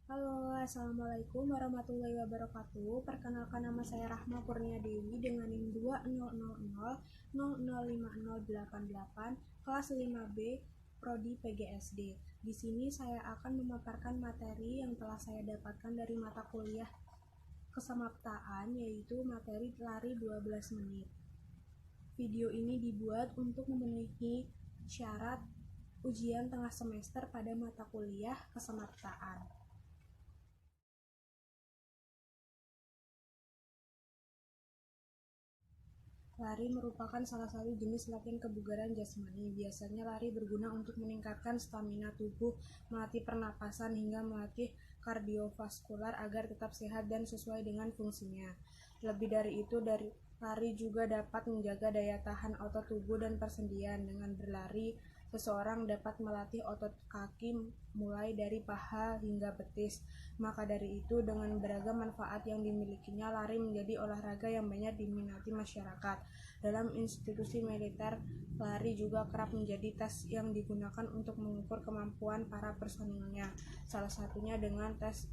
Halo, Assalamualaikum warahmatullahi wabarakatuh. Perkenalkan, nama saya Rahma Kurnia Dewi dengan NIM 2000005088, kelas 5B, Prodi PGSD. Di sini saya akan memaparkan materi yang telah saya dapatkan dari mata kuliah kesamaptaan, yaitu materi lari 12 menit. Video ini dibuat untuk memenuhi syarat ujian tengah semester pada mata kuliah kesamaptaan. Lari merupakan salah satu jenis latihan kebugaran jasmani. Biasanya lari berguna untuk meningkatkan stamina tubuh, melatih pernapasan, hingga melatih kardiovaskular agar tetap sehat dan sesuai dengan fungsinya. Lebih dari itu, lari juga dapat menjaga daya tahan otot tubuh dan persendian. Dengan berlari, seseorang dapat melatih otot kaki mulai dari paha hingga betis. Maka dari itu, dengan beragam manfaat yang dimilikinya, lari menjadi olahraga yang banyak diminati masyarakat. Dalam institusi militer, lari juga kerap menjadi tes yang digunakan untuk mengukur kemampuan para personilnya. Salah satunya dengan tes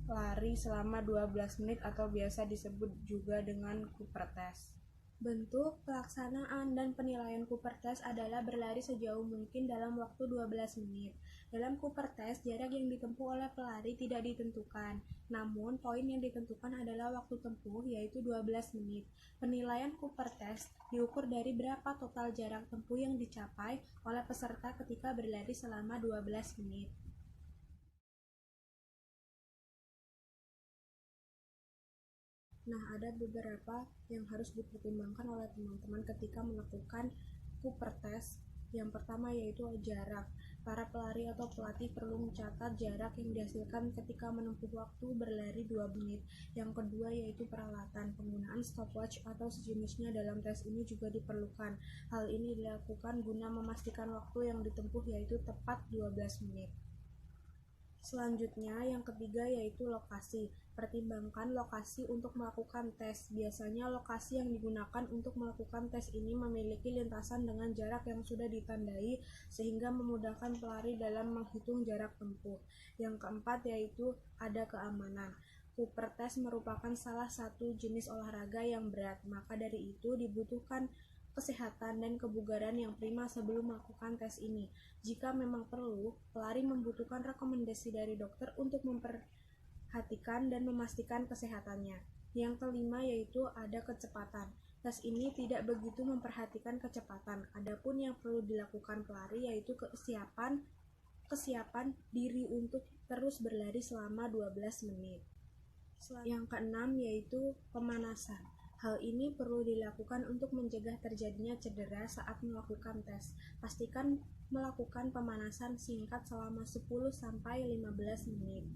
lari selama 12 menit atau biasa disebut juga dengan Cooper Test. Bentuk, pelaksanaan, dan penilaian Cooper Test adalah berlari sejauh mungkin dalam waktu 12 menit. Dalam Cooper Test, jarak yang ditempuh oleh pelari tidak ditentukan. Namun, poin yang ditentukan adalah waktu tempuh, yaitu 12 menit. Penilaian Cooper Test diukur dari berapa total jarak tempuh yang dicapai oleh peserta ketika berlari selama 12 menit. Nah, ada beberapa yang harus dipertimbangkan oleh teman-teman ketika melakukan Cooper Test. Yang pertama yaitu jarak. Para pelari atau pelatih perlu mencatat jarak yang dihasilkan ketika menempuh waktu berlari 2 menit. Yang kedua yaitu peralatan. Penggunaan stopwatch atau sejenisnya dalam tes ini juga diperlukan. Hal ini dilakukan guna memastikan waktu yang ditempuh yaitu tepat 12 menit. Selanjutnya, yang ketiga yaitu lokasi. Pertimbangkan lokasi untuk melakukan tes. Biasanya lokasi yang digunakan untuk melakukan tes ini memiliki lintasan dengan jarak yang sudah ditandai sehingga memudahkan pelari dalam menghitung jarak tempuh. Yang keempat yaitu ada keamanan. Cooper Test merupakan salah satu jenis olahraga yang berat, maka dari itu dibutuhkan kesehatan dan kebugaran yang prima sebelum melakukan tes ini. Jika memang perlu, pelari membutuhkan rekomendasi dari dokter untuk memperhatikan dan memastikan kesehatannya. Yang kelima yaitu ada kecepatan. Tes ini tidak begitu memperhatikan kecepatan. Adapun yang perlu dilakukan pelari yaitu kesiapan diri untuk terus berlari selama 12 menit. Yang keenam yaitu pemanasan. Hal ini perlu dilakukan untuk mencegah terjadinya cedera saat melakukan tes. Pastikan melakukan pemanasan singkat selama 10-15 menit.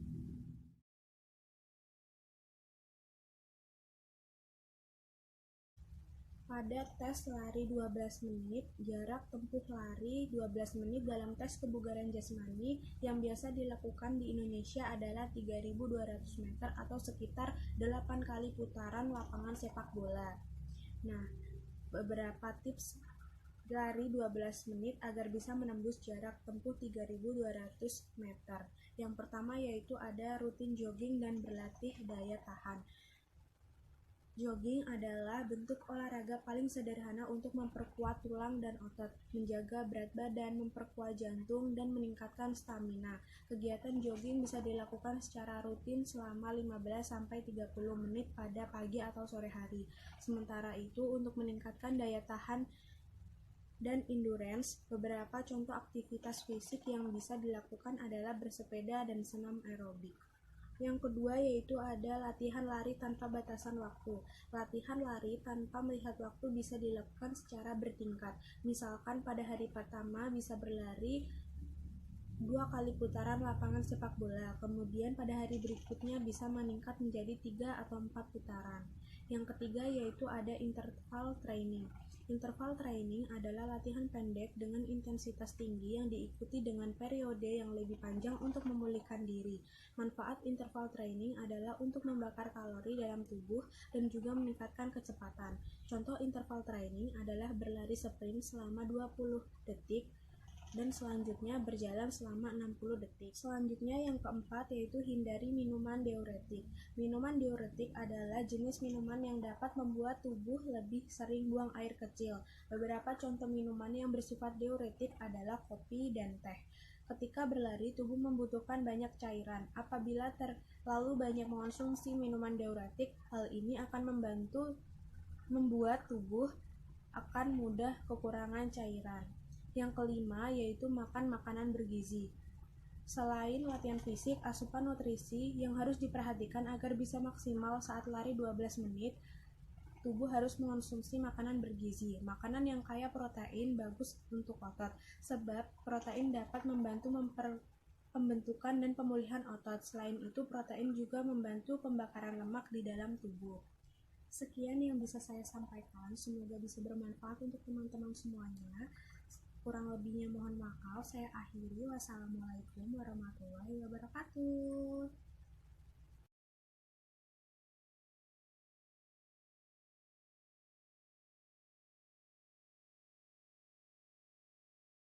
Pada tes lari 12 menit, jarak tempuh lari 12 menit dalam tes kebugaran jasmani yang biasa dilakukan di Indonesia adalah 3.200 meter atau sekitar 8 kali putaran lapangan sepak bola. Nah, beberapa tips lari 12 menit agar bisa menembus jarak tempuh 3.200 meter. Yang pertama yaitu ada rutin jogging dan berlatih daya tahan. Jogging adalah bentuk olahraga paling sederhana untuk memperkuat tulang dan otot, menjaga berat badan, memperkuat jantung, dan meningkatkan stamina. Kegiatan jogging bisa dilakukan secara rutin selama 15-30 menit pada pagi atau sore hari. Sementara itu, untuk meningkatkan daya tahan dan endurance, beberapa contoh aktivitas fisik yang bisa dilakukan adalah bersepeda dan senam aerobik. Yang kedua yaitu ada latihan lari tanpa batasan waktu. Latihan lari tanpa melihat waktu bisa dilakukan secara bertingkat. Misalkan pada hari pertama bisa berlari 2 kali putaran lapangan sepak bola, kemudian pada hari berikutnya bisa meningkat menjadi 3 atau 4 putaran. Yang ketiga yaitu ada interval training. Interval training adalah latihan pendek dengan intensitas tinggi yang diikuti dengan periode yang lebih panjang untuk memulihkan diri. Manfaat interval training adalah untuk membakar kalori dalam tubuh dan juga meningkatkan kecepatan. Contoh interval training adalah berlari sprint selama 20 detik, dan selanjutnya berjalan selama 60 detik. Selanjutnya yang keempat yaitu hindari minuman diuretik. Minuman diuretik adalah jenis minuman yang dapat membuat tubuh lebih sering buang air kecil. Beberapa contoh minuman yang bersifat diuretik adalah kopi dan teh. Ketika berlari, tubuh membutuhkan banyak cairan. Apabila terlalu banyak mengonsumsi minuman diuretik, hal ini akan membuat tubuh akan mudah kekurangan cairan. Yang kelima yaitu makan makanan bergizi. Selain latihan fisik, asupan nutrisi yang harus diperhatikan agar bisa maksimal saat lari 12 menit, tubuh harus mengonsumsi makanan bergizi. Makanan yang kaya protein bagus untuk otot, sebab protein dapat membantu pembentukan dan pemulihan otot. Selain itu, protein juga membantu pembakaran lemak di dalam tubuh. Sekian yang bisa saya sampaikan, semoga bisa bermanfaat untuk teman-teman semuanya. Kurang lebihnya mohon maaf, saya akhiri. Wassalamualaikum warahmatullahi wabarakatuh.